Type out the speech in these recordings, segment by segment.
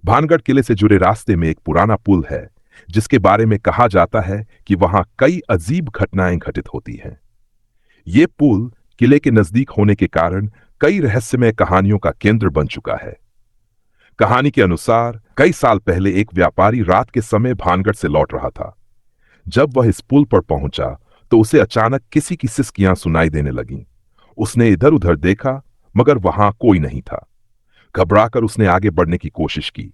भानगढ़ किले से जुड़े रास्ते में एक पुराना पुल है, जिसके बारे में कहा जाता है कि वहां कई अजीब घटनाएं घटित होती हैं। ये पुल किले के नजदीक होने के कारण कई रहस्यमय कहानियों का केंद्र बन चुका है। कहानी के अनुसार कई साल पहले एक व्यापारी रात के समय भानगढ़ से लौट रहा था। जब वह इस पुल पर पहुंचा तो उसे अचानक किसी की सिसकियां सुनाई देने लगीं। उसने इधर उधर देखा, मगर वहां कोई नहीं था। घबराकर उसने आगे बढ़ने की कोशिश की,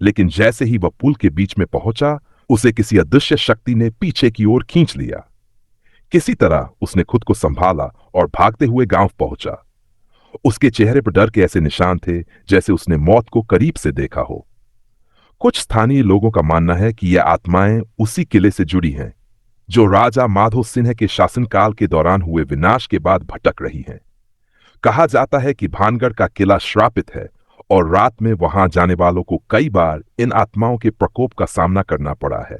लेकिन जैसे ही वह पुल के बीच में पहुंचा, उसे किसी अदृश्य शक्ति ने पीछे की ओर खींच लिया। किसी तरह उसने खुद को संभाला और भागते हुए गांव पहुंचा। उसके चेहरे पर डर के ऐसे निशान थे जैसे उसने मौत को करीब से देखा हो। कुछ स्थानीय लोगों का मानना है कि यह आत्माएं उसी किले से जुड़ी हैं, जो राजा माधो सिन्हा के शासनकाल के दौरान हुए विनाश के बाद भटक रही हैं। कहा जाता है कि भानगढ़ का किला श्रापित है और रात में वहां जाने वालों को कई बार इन आत्माओं के प्रकोप का सामना करना पड़ा है।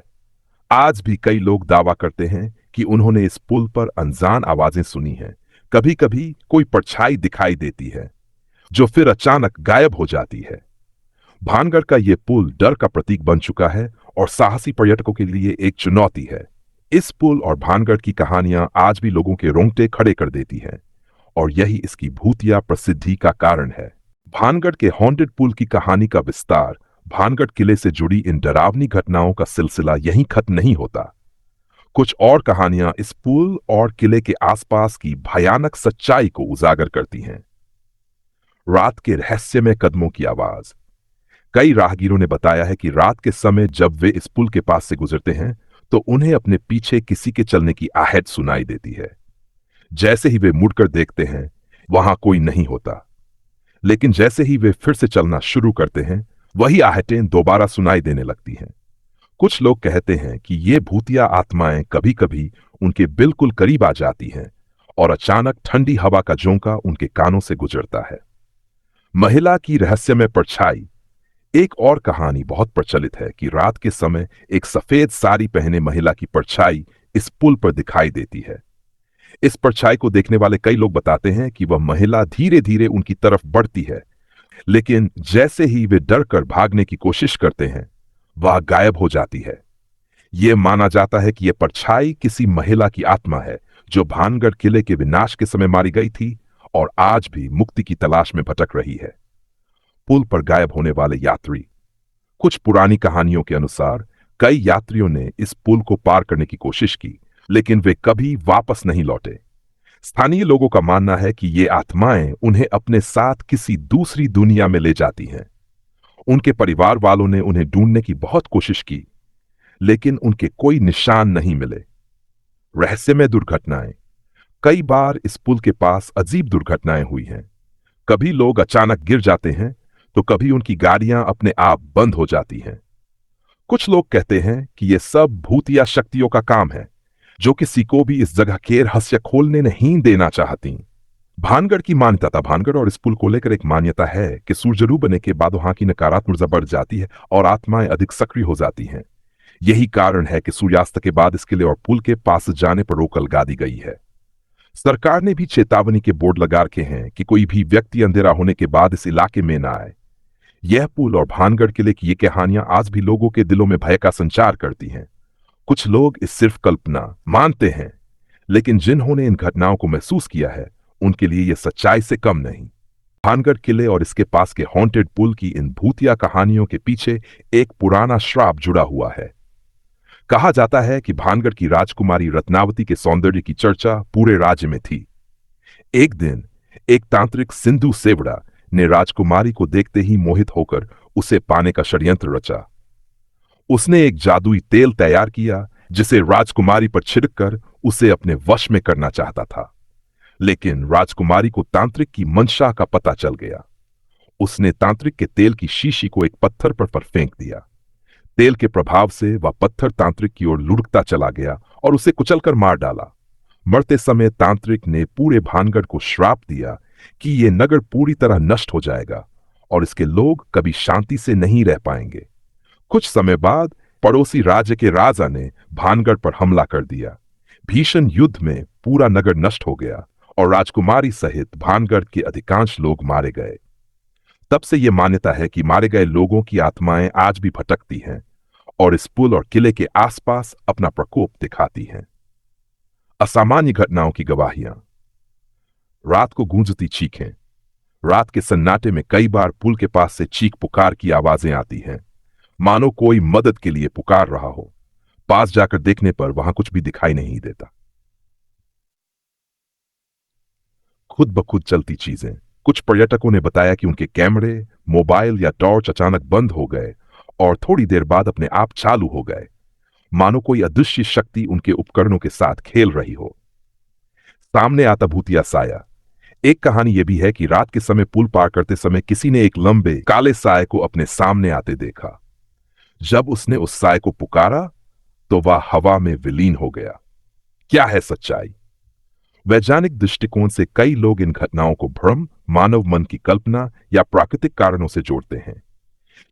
आज भी कई लोग दावा करते हैं कि उन्होंने इस पुल पर अनजान आवाजें सुनी हैं। कभी कभी कोई परछाई दिखाई देती है, जो फिर अचानक गायब हो जाती है। भानगढ़ का यह पुल डर का प्रतीक बन चुका है और साहसी पर्यटकों के लिए एक चुनौती है। इस पुल और भानगढ़ की कहानियां आज भी लोगों के रोंगटे खड़े कर देती हैं, और यही इसकी भूतिया प्रसिद्धि का कारण है। भानगढ़ के हॉन्टेड पुल की कहानी का विस्तार, भानगढ़ किले से जुड़ी इन डरावनी घटनाओं का सिलसिला यहीं खत्म नहीं होता। कुछ और कहानियां इस पुल और किले के आसपास की भयानक सच्चाई को उजागर करती हैं। रात के रहस्यमय कदमों की आवाज। कई राहगीरों ने बताया है कि रात के समय जब वे इस पुल के पास से गुजरते हैं तो उन्हें अपने पीछे किसी के चलने की आहट सुनाई देती है। जैसे ही वे मुड़कर देखते हैं, वहां कोई नहीं होता, लेकिन जैसे ही वे फिर से चलना शुरू करते हैं, वही आहटें दोबारा सुनाई देने लगती हैं। कुछ लोग कहते हैं कि ये भूतिया आत्माएं कभी कभी उनके बिल्कुल करीब आ जाती हैं और अचानक ठंडी हवा का झोंका उनके कानों से गुजरता है। महिला की रहस्यमय परछाई। एक और कहानी बहुत प्रचलित है कि रात के समय एक सफेद साड़ी पहने महिला की परछाई इस पुल पर दिखाई देती है। इस परछाई को देखने वाले कई लोग बताते हैं कि वह महिला धीरे धीरे उनकी तरफ बढ़ती है, लेकिन जैसे ही वे डर कर भागने की कोशिश करते हैं, वह गायब हो जाती है। यह माना जाता है कि यह परछाई किसी महिला की आत्मा है जो भानगढ़ किले के विनाश के समय मारी गई थी और आज भी मुक्ति की तलाश में भटक रही है। पुल पर गायब होने वाले यात्री। कुछ पुरानी कहानियों के अनुसार कई यात्रियों ने इस पुल को पार करने की कोशिश की, लेकिन वे कभी वापस नहीं लौटे। स्थानीय लोगों का मानना है कि ये आत्माएं उन्हें अपने साथ किसी दूसरी दुनिया में ले जाती हैं। उनके परिवार वालों ने उन्हें ढूंढने की बहुत कोशिश की, लेकिन उनके कोई निशान नहीं मिले। रहस्यमय दुर्घटनाएं। कई बार इस पुल के पास अजीब दुर्घटनाएं हुई हैं। कभी लोग अचानक गिर जाते हैं, तो कभी उनकी गाड़ियां अपने आप बंद हो जाती हैं। कुछ लोग कहते हैं कि यह सब भूतिया शक्तियों का काम है, जो किसी को भी इस जगह के रहस्य खोलने नहीं देना चाहती। भानगढ़ की मान्यता था। भानगढ़ और इस पुल को लेकर एक मान्यता है कि सूरज डूबने के बाद वहां की नकारात्मक ऊर्जा बढ़ जाती है और आत्माएं अधिक सक्रिय हो जाती हैं। यही कारण है कि सूर्यास्त के बाद इस किले और पुल के पास जाने पर रोक लगा दी गई है। सरकार ने भी चेतावनी के बोर्ड लगा रखे हैं कि कोई भी व्यक्ति अंधेरा होने के बाद इस इलाके में न आए। यह पुल और भानगढ़ किले की ये कहानियां आज भी लोगों के दिलों में भय का संचार करती हैं। कुछ लोग इस सिर्फ कल्पना मानते हैं, लेकिन जिन्होंने इन घटनाओं को महसूस किया है, उनके लिए यह सच्चाई से कम नहीं। भानगढ़ किले और इसके पास के हॉन्टेड पुल की इन भूतिया कहानियों के पीछे एक पुराना श्राप जुड़ा हुआ है। कहा जाता है कि भानगढ़ की राजकुमारी रत्नावती के सौंदर्य की चर्चा पूरे राज्य में थी। एक दिन एक तांत्रिक सिंधु सेवड़ा ने राजकुमारी को देखते ही मोहित होकर उसे पाने का षड्यंत्र रचा। उसने एक जादुई तेल तैयार किया, जिसे राजकुमारी पर छिड़ककर उसे अपने वश में करना चाहता था। लेकिन राजकुमारी को तांत्रिक की मंशा का पता चल गया। उसने तांत्रिक के तेल की शीशी को एक पत्थर पर फेंक दिया। तेल के प्रभाव से वह पत्थर तांत्रिक की ओर लुढ़कता चला गया और उसे कुचलकर मार डाला। मरते समय तांत्रिक ने पूरे भानगढ़ को श्राप दिया कि यह नगर पूरी तरह नष्ट हो जाएगा और इसके लोग कभी शांति से नहीं रह पाएंगे। कुछ समय बाद पड़ोसी राज्य के राजा ने भानगढ़ पर हमला कर दिया। भीषण युद्ध में पूरा नगर नष्ट हो गया और राजकुमारी सहित भानगढ़ के अधिकांश लोग मारे गए। तब से यह मान्यता है कि मारे गए लोगों की आत्माएं आज भी भटकती हैं और इस पुल और किले के आसपास अपना प्रकोप दिखाती हैं। असामान्य घटनाओं की गवाहियां। रात को गूंजती चीखें। रात के सन्नाटे में कई बार पुल के पास से चीख पुकार की आवाजें आती हैं, मानो कोई मदद के लिए पुकार रहा हो। पास जाकर देखने पर वहां कुछ भी दिखाई नहीं देता। खुद ब खुद चलती चीजें। कुछ पर्यटकों ने बताया कि उनके कैमरे, मोबाइल या टॉर्च अचानक बंद हो गए और थोड़ी देर बाद अपने आप चालू हो गए, मानो कोई अदृश्य शक्ति उनके उपकरणों के साथ खेल रही हो। सामने आता भूतिया साया। एक कहानी यह भी है कि रात के समय पुल पार करते समय किसी ने एक लंबे काले साए को अपने सामने आते देखा। जब उसने उस साए को पुकारा तो वह हवा में विलीन हो गया। क्या है सच्चाई? वैज्ञानिक दृष्टिकोण से कई लोग इन घटनाओं को भ्रम, मानव मन की कल्पना या प्राकृतिक कारणों से जोड़ते हैं,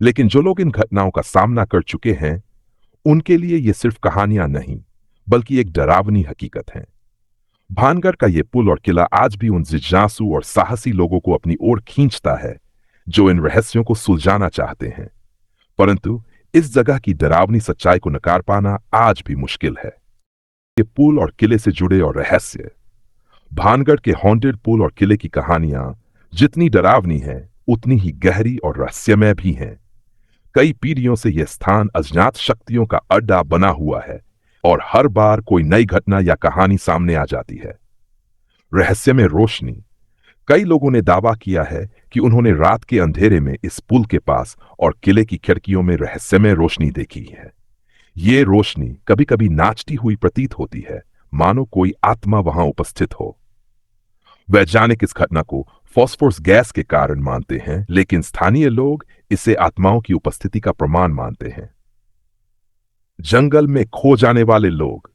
लेकिन जो लोग इन घटनाओं का सामना कर चुके हैं उनके लिए ये सिर्फ कहानियां नहीं बल्कि एक डरावनी हकीकत है। भानगढ़ का ये पुल और किला आज भी उन जिज्ञासु और साहसी लोगों को अपनी ओर खींचता है जो इन रहस्यों को सुलझाना चाहते हैं, परंतु इस जगह की डरावनी सच्चाई को नकार पाना आज भी मुश्किल है। ये पुल और किले से जुड़े और रहस्य। भानगढ़ के हॉन्टेड पुल और किले की कहानियां जितनी डरावनी है उतनी ही गहरी और रहस्यमय भी हैं। कई पीढ़ियों से यह स्थान अज्ञात शक्तियों का अड्डा बना हुआ है और हर बार कोई नई घटना या कहानी सामने आ जाती है। रहस्य में रोशनी। कई लोगों ने दावा किया है कि उन्होंने रात के अंधेरे में इस पुल के पास और किले की खिड़कियों में रहस्यमय रोशनी देखी है। ये रोशनी कभी कभी नाचती हुई प्रतीत होती है, मानो कोई आत्मा वहां उपस्थित हो। वैज्ञानिक इस घटना को फास्फोरस गैस के कारण मानते हैं, लेकिन स्थानीय लोग इसे आत्माओं की उपस्थिति का प्रमाण मानते हैं। जंगल में खो जाने वाले लोग।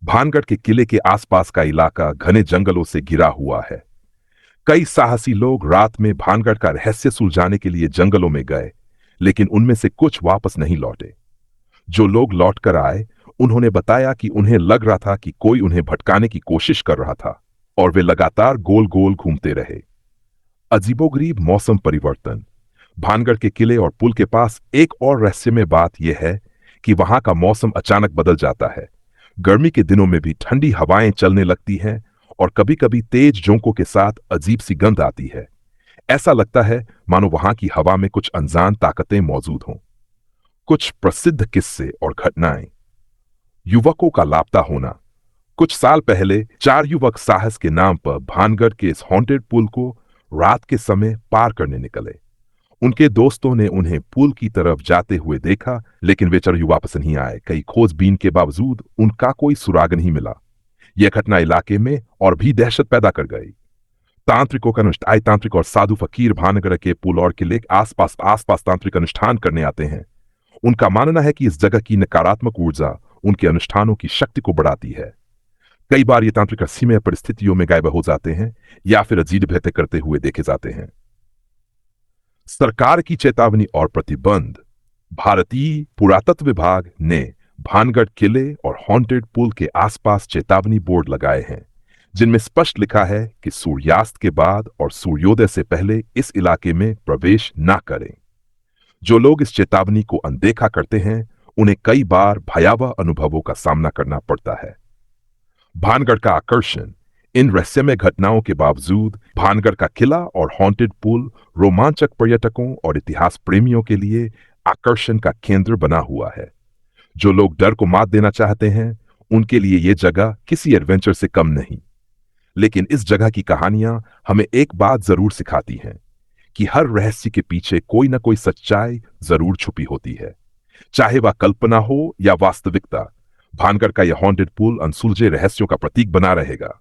भानगढ़ के किले के आसपास का इलाका घने जंगलों से घिरा हुआ है। कई साहसी लोग रात में भानगढ़ का रहस्य सुलझाने के लिए जंगलों में गए, लेकिन उनमें से कुछ वापस नहीं लौटे। जो लोग लौटकर आए उन्होंने बताया कि उन्हें लग रहा था कि कोई उन्हें भटकाने की कोशिश कर रहा था और वे लगातार गोल गोल घूमते रहे। अजीबोगरीब मौसम परिवर्तन। भानगढ़ के किले और पुल के पास एक और रहस्यमय बात यह है कि वहां का मौसम अचानक बदल जाता है। गर्मी के दिनों में भी ठंडी हवाएं चलने लगती हैं और कभी कभी तेज झोंकों के साथ अजीब सी गंध आती है। ऐसा लगता है मानो वहां की हवा में कुछ अनजान ताकतें मौजूद हों। कुछ प्रसिद्ध किस्से और घटनाएं। युवकों का लापता होना। कुछ साल पहले 4 युवक साहस के नाम पर भानगढ़ के इस हॉन्टेड पुल को रात के समय पार करने निकले। उनके दोस्तों ने उन्हें पुल की तरफ जाते हुए देखा, लेकिन वे चढ़ वापस नहीं आए। कई खोजबीन के बावजूद उनका कोई सुराग नहीं मिला। यह घटना इलाके में और भी दहशत पैदा कर गई। तांत्रिकों का अनुष्ठान। तांत्रिक और साधु फकीर भानगढ़ के पुल और किले के आसपास तांत्रिक अनुष्ठान करने आते हैं। उनका मानना है कि इस जगह की नकारात्मक ऊर्जा उनके अनुष्ठानों की शक्ति को बढ़ाती है। कई बार ये तांत्रिक रहस्यमय परिस्थितियों में गायब हो जाते हैं या फिर अजीब भेंटें करते हुए देखे जाते हैं। सरकार की चेतावनी और प्रतिबंध। भारतीय पुरातत्व विभाग ने भानगढ़ किले और हॉन्टेड पुल के आसपास चेतावनी बोर्ड लगाए हैं, जिनमें स्पष्ट लिखा है कि सूर्यास्त के बाद और सूर्योदय से पहले इस इलाके में प्रवेश न करें। जो लोग इस चेतावनी को अनदेखा करते हैं उन्हें कई बार भयावह अनुभवों का सामना करना पड़ता है। भानगढ़ का आकर्षण। इन रहस्यमय घटनाओं के बावजूद भानगढ़ का किला और हॉन्टेड पुल रोमांचक पर्यटकों और इतिहास प्रेमियों के लिए आकर्षण का केंद्र बना हुआ है। जो लोग डर को मात देना चाहते हैं उनके लिए यह जगह किसी एडवेंचर से कम नहीं। लेकिन इस जगह की कहानियां हमें एक बात जरूर सिखाती हैं कि हर रहस्य के पीछे कोई ना कोई सच्चाई जरूर छुपी होती है, चाहे वह कल्पना हो या वास्तविकता। भानगढ़ का यह हॉन्टेड पुल अनसुलझे रहस्यों का प्रतीक बना रहेगा।